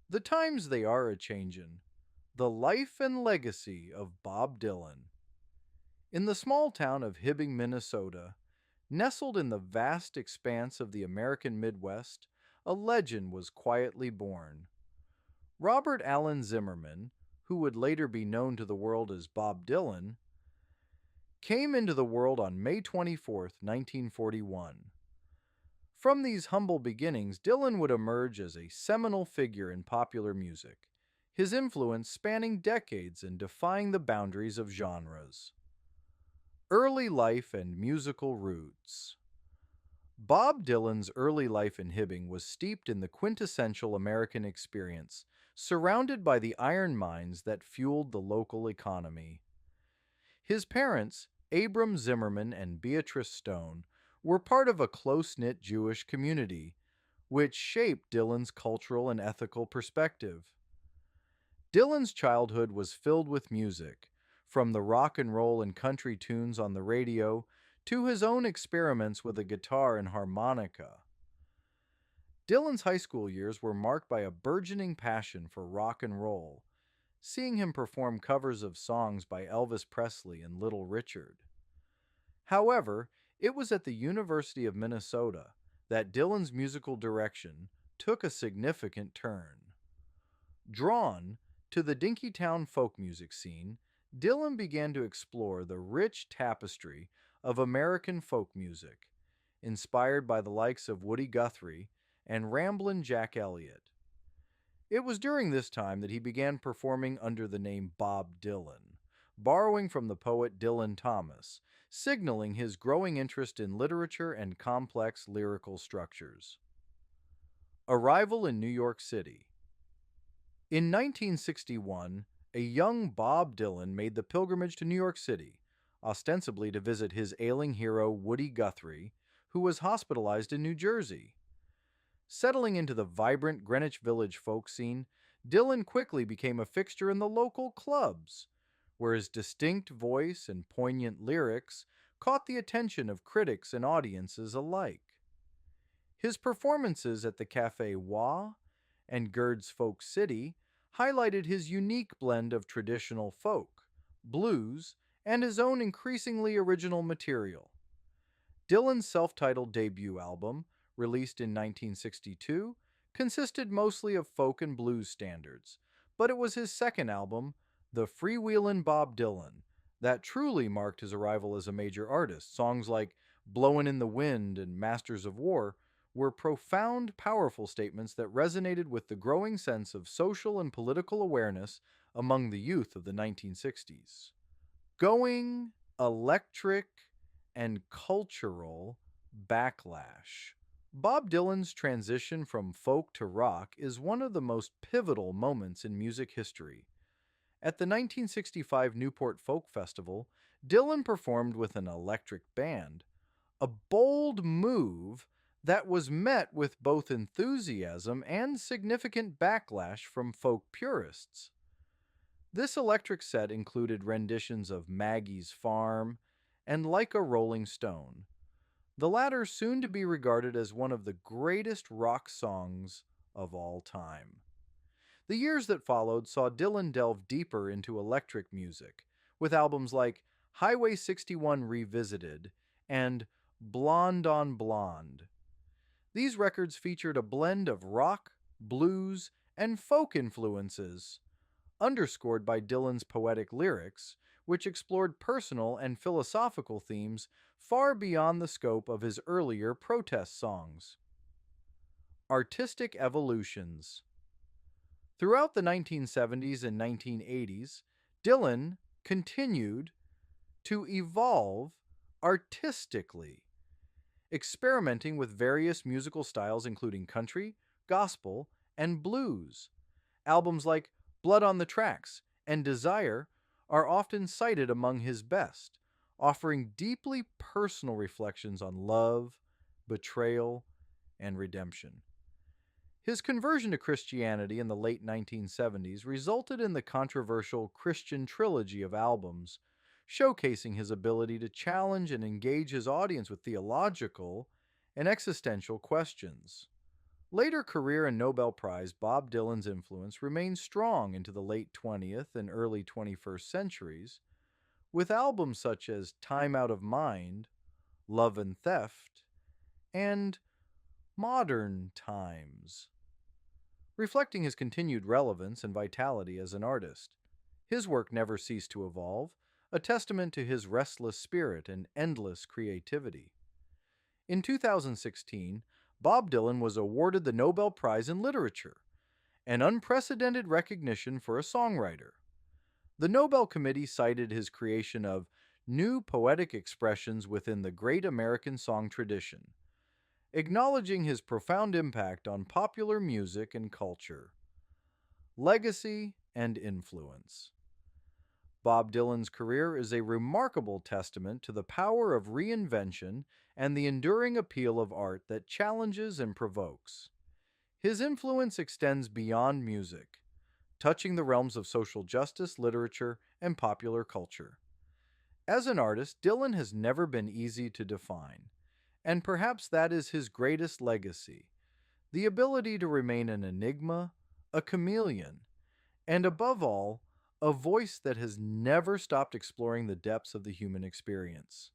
The times they are a changin'. The life and legacy of Bob Dylan. In the small town of Hibbing, Minnesota, nestled in the vast expanse of the American Midwest, a legend was quietly born. Robert Allen Zimmerman, who would later be known to the world as Bob Dylan, came into the world on May 24th, 1941. From these humble beginnings, Dylan would emerge as a seminal figure in popular music, his influence spanning decades and defying the boundaries of genres. Early life and musical roots. Bob Dylan's early life in Hibbing was steeped in the quintessential American experience, surrounded by the iron mines that fueled the local economy. His parents, Abram Zimmerman and Beatrice Stone, were part of a close knit Jewish community, which shaped Dylan's cultural and ethical perspective. Dylan's childhood was filled with music, from the rock and roll and country tunes on the radio to his own experiments with a guitar and harmonica. Dylan's high school years were marked by a burgeoning passion for rock and roll, seeing him perform covers of songs by Elvis Presley and Little Richard. However, it was at the University of Minnesota that Dylan's musical direction took a significant turn. Drawn to the Dinkytown folk music scene, Dylan began to explore the rich tapestry of American folk music, inspired by the likes of Woody Guthrie and Ramblin' Jack Elliott. It was during this time that he began performing under the name Bob Dylan, borrowing from the poet Dylan Thomas, signaling his growing interest in literature and complex lyrical structures. Arrival in New York City. In 1961, a young Bob Dylan made the pilgrimage to New York City, ostensibly to visit his ailing hero Woody Guthrie, who was hospitalized in New Jersey. Settling into the vibrant Greenwich Village folk scene, Dylan quickly became a fixture in the local clubs, where his distinct voice and poignant lyrics caught the attention of critics and audiences alike. His performances at the Café Wha and Gerd's Folk City highlighted his unique blend of traditional folk, blues, and his own increasingly original material. Dylan's self-titled debut album, released in 1962, consisted mostly of folk and blues standards, but it was his second album, The Freewheelin' Bob Dylan, that truly marked his arrival as a major artist. Songs like Blowin' in the Wind and Masters of War were profound, powerful statements that resonated with the growing sense of social and political awareness among the youth of the 1960s. Going electric and cultural backlash. Bob Dylan's transition from folk to rock is one of the most pivotal moments in music history. At the 1965 Newport Folk Festival, Dylan performed with an electric band, a bold move that was met with both enthusiasm and significant backlash from folk purists. This electric set included renditions of Maggie's Farm and Like a Rolling Stone, the latter soon to be regarded as one of the greatest rock songs of all time. The years that followed saw Dylan delve deeper into electric music, with albums like Highway 61 Revisited and Blonde on Blonde. These records featured a blend of rock, blues, and folk influences, underscored by Dylan's poetic lyrics, which explored personal and philosophical themes far beyond the scope of his earlier protest songs. Artistic evolutions. Throughout the 1970s and 1980s, Dylan continued to evolve artistically, experimenting with various musical styles including country, gospel, and blues. Albums like Blood on the Tracks and Desire are often cited among his best, offering deeply personal reflections on love, betrayal, and redemption. His conversion to Christianity in the late 1970s resulted in the controversial Christian trilogy of albums, showcasing his ability to challenge and engage his audience with theological and existential questions. Later career and Nobel Prize Bob Dylan's influence remained strong into the late 20th and early 21st centuries, with albums such as Time Out of Mind, Love and Theft, and Modern Times, reflecting his continued relevance and vitality as an artist. His work never ceased to evolve, a testament to his restless spirit and endless creativity. In 2016, Bob Dylan was awarded the Nobel Prize in Literature, an unprecedented recognition for a songwriter. The Nobel Committee cited his creation of new poetic expressions within the great American song tradition, acknowledging his profound impact on popular music and culture. Legacy and influence. Bob Dylan's career is a remarkable testament to the power of reinvention and the enduring appeal of art that challenges and provokes. His influence extends beyond music, touching the realms of social justice, literature, and popular culture. As an artist, Dylan has never been easy to define, and perhaps that is his greatest legacy: the ability to remain an enigma, a chameleon, and above all, a voice that has never stopped exploring the depths of the human experience.